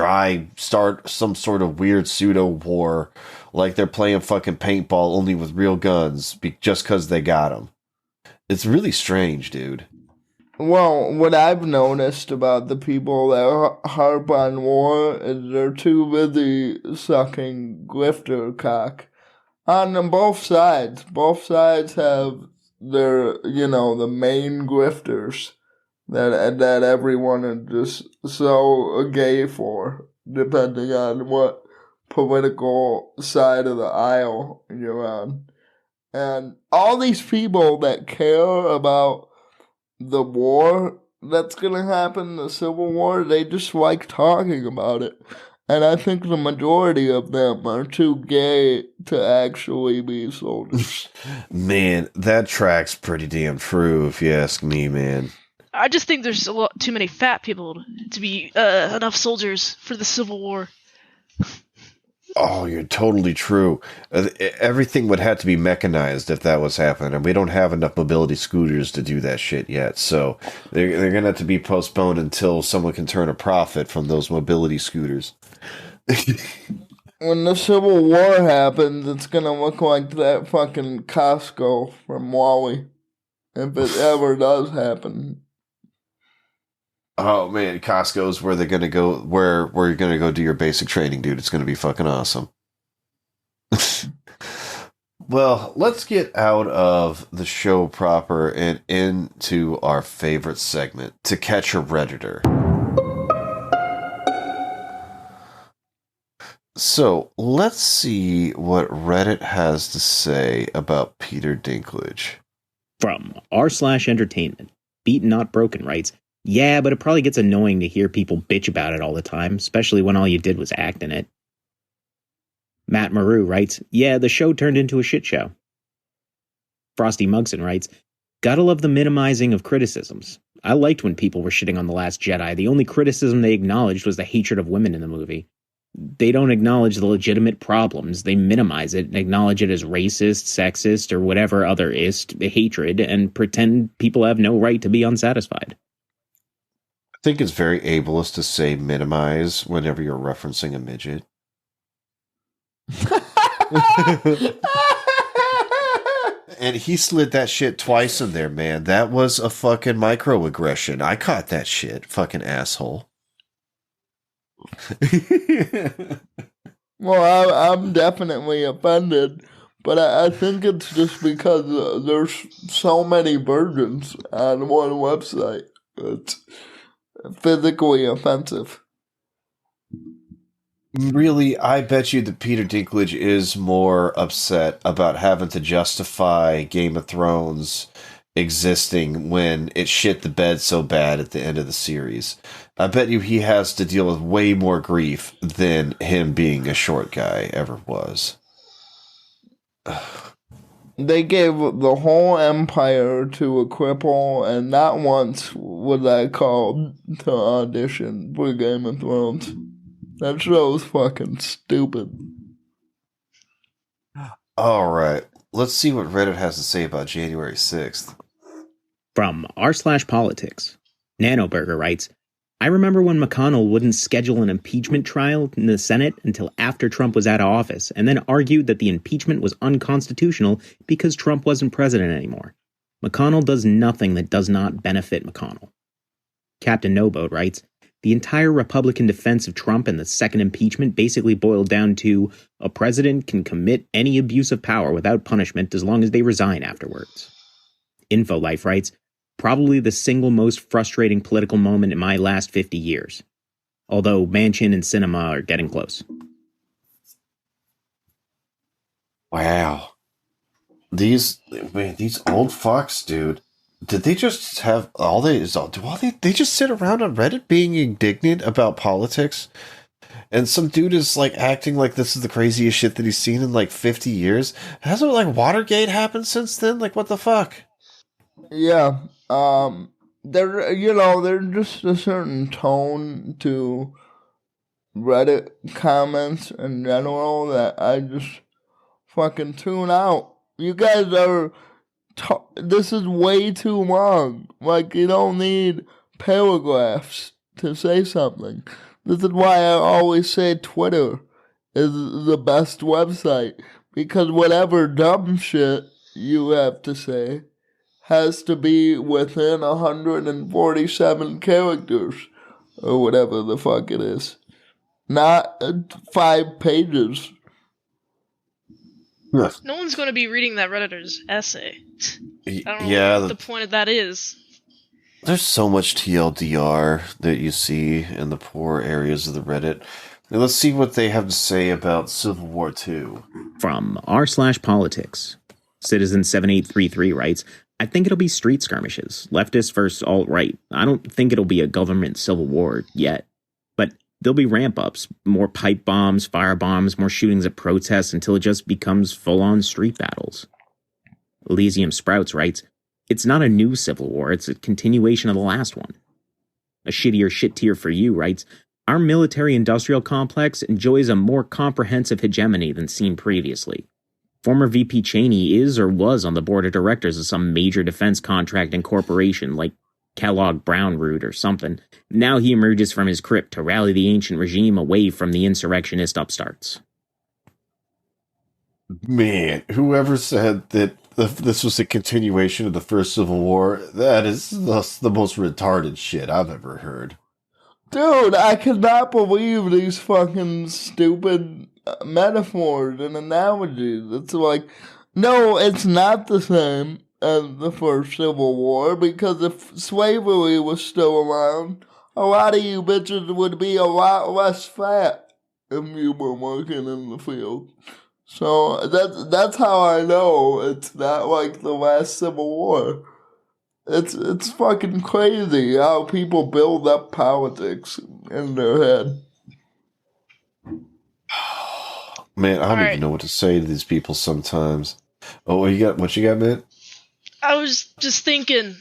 start some sort of weird pseudo-war, like they're playing fucking paintball only with real guns, just because they got them. It's really strange, dude. Well, what I've noticed about the people that harp on war is they're too busy sucking grifter cock. On both sides. Both sides have their, the main grifters that everyone is just so gay for, depending on what political side of the aisle you're on. And all these people that care about the war that's gonna happen, the Civil War, they just like talking about it. And I think the majority of them are too gay to actually be soldiers. Man, that track's pretty damn true, if you ask me, man. I just think there's a lot too many fat people to be enough soldiers for the Civil War. Oh, you're totally true. Everything would have to be mechanized if that was happening, and we don't have enough mobility scooters to do that shit yet. So they're going to have to be postponed until someone can turn a profit from those mobility scooters. When the Civil War happens, it's going to look like that fucking Costco from Wall-E. If it ever does happen. Oh man, Costco's where they're gonna go. Where you're gonna go do your basic training, dude. It's gonna be fucking awesome. Well, let's get out of the show proper and into our favorite segment, To Catch a Redditor. So let's see what Reddit has to say about Peter Dinklage. From r/entertainment, Beaten Not Broken writes, yeah, but it probably gets annoying to hear people bitch about it all the time, especially when all you did was act in it. Matt Maru writes, yeah, the show turned into a shit show. Frosty Mugson writes, gotta love the minimizing of criticisms. I liked when people were shitting on The Last Jedi. The only criticism they acknowledged was the hatred of women in the movie. They don't acknowledge the legitimate problems. They minimize it and acknowledge it as racist, sexist, or whatever other hatred, and pretend people have no right to be unsatisfied. I think it's very ableist to say minimize whenever you're referencing a midget. And he slid that shit twice in there, man. That was a fucking microaggression. I caught that shit, fucking asshole. Well, I'm definitely offended, but I think it's just because there's so many virgins on one website. It's physically offensive. Really, I bet you that Peter Dinklage is more upset about having to justify Game of Thrones existing when it shit the bed so bad at the end of the series. I bet you he has to deal with way more grief than him being a short guy ever was. They gave the whole empire to a cripple, and not once was I called to audition for Game of Thrones. That show's fucking stupid. All right, let's see what Reddit has to say about January 6th. From r/politics, Nanoburger writes, I remember when McConnell wouldn't schedule an impeachment trial in the Senate until after Trump was out of office, and then argued that the impeachment was unconstitutional because Trump wasn't president anymore. McConnell does nothing that does not benefit McConnell. Captain No-Boat writes, the entire Republican defense of Trump and the second impeachment basically boiled down to a president can commit any abuse of power without punishment as long as they resign afterwards. InfoLife writes, probably the single most frustrating political moment in my last 50 years. Although Manchin and Sinema are getting close. Wow. These old fucks, dude. Did they just have they just sit around on Reddit being indignant about politics? And some dude is like acting like this is the craziest shit that he's seen in like 50 years. Hasn't like Watergate happened since then? Like what the fuck? Yeah. There's just a certain tone to Reddit comments in general that I just fucking tune out. You guys are, this is way too long. Like, you don't need paragraphs to say something. This is why I always say Twitter is the best website. Because whatever dumb shit you have to say has to be within 147 characters, or whatever the fuck it is. Not 5 pages. No one's going to be reading that Redditor's essay. I don't know what the point of that is. There's so much TLDR that you see in the poor areas of the Reddit. Now let's see what they have to say about Civil War II. From r/politics, Citizen7833 writes, I think it'll be street skirmishes, leftist versus alt-right. I don't think it'll be a government civil war yet. But there'll be ramp-ups, more pipe bombs, fire bombs, more shootings at protests until it just becomes full-on street battles. Elysium Sprouts writes, it's not a new civil war, it's a continuation of the last one. A shittier shit tier for you writes, our military-industrial complex enjoys a more comprehensive hegemony than seen previously. Former VP Cheney is or was on the board of directors of some major defense contracting corporation like Kellogg Brown Root or something. Now he emerges from his crypt to rally the ancient regime away from the insurrectionist upstarts. Man, whoever said that this was a continuation of the First Civil War, that is the most retarded shit I've ever heard. Dude, I cannot believe these fucking stupid metaphors and analogies. It's like, no, it's not the same as the First Civil War, because if slavery was still around, a lot of you bitches would be a lot less fat if you were working in the field. So that's how I know it's not like the last Civil War. It's fucking crazy how people build up politics in their head. Man, I don't even know what to say to these people sometimes. Oh, what you got, man? I was just thinking,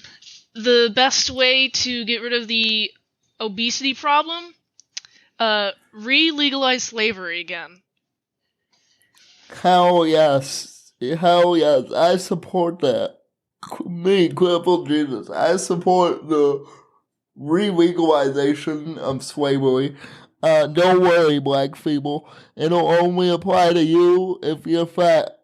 the best way to get rid of the obesity problem, re-legalize slavery again. Hell yes. Hell yes. I support that. Me, Crippled Jesus, I support the re-legalization of slavery. Don't worry, black people. It'll only apply to you if you're fat.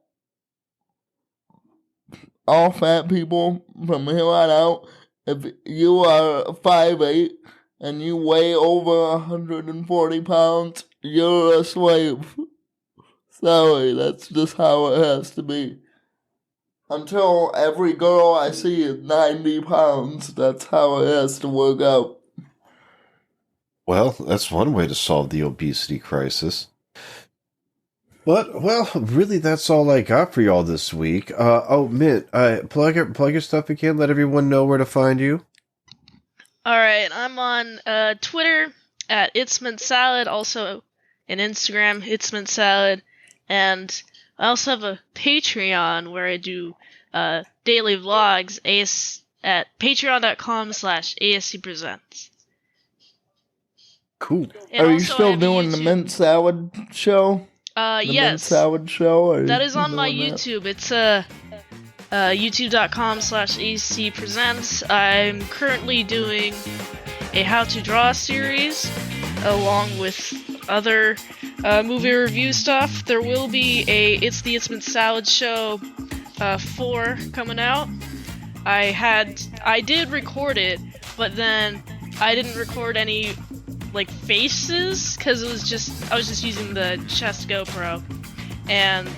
All fat people from here on out, if you are 5'8" and you weigh over 140 pounds, you're a slave. Sorry, that's just how it has to be. Until every girl I see is 90 pounds, that's how it has to work out. Well, that's one way to solve the obesity crisis. But, well, really, that's all I got for y'all this week. Mint, plug your stuff again. Let everyone know where to find you. All right, I'm on Twitter at itsmintsalad, also on Instagram, itsmintsalad, and I also have a Patreon where I do daily vlogs at patreon.com/ASCpresents. Cool. And are you still doing the Mint Salad show? Yes. Mint Salad show? That is on my YouTube. It's youtube.com/ASCpresents. I'm currently doing a How to Draw series, along with other movie review stuff. There will be a It's the It's Been Salad Show 4 coming out. I did record it, but then I didn't record any like faces because I was just using the chest GoPro, and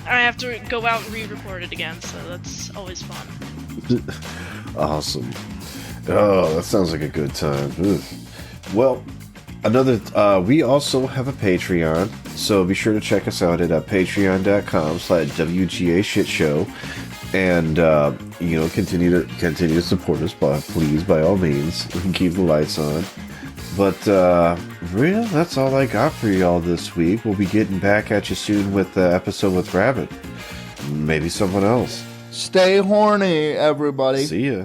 I have to go out and re-record it again, so that's always fun. Awesome. Oh, that sounds like a good time. Ugh. Well, we also have a Patreon, so be sure to check us out at patreon.com/WGA Shit Show, and continue to support us, please, by all means. We can keep the lights on. But really, that's all I got for y'all this week. We'll be getting back at you soon with the episode with Rabbit. Maybe someone else. Stay horny, everybody. See ya.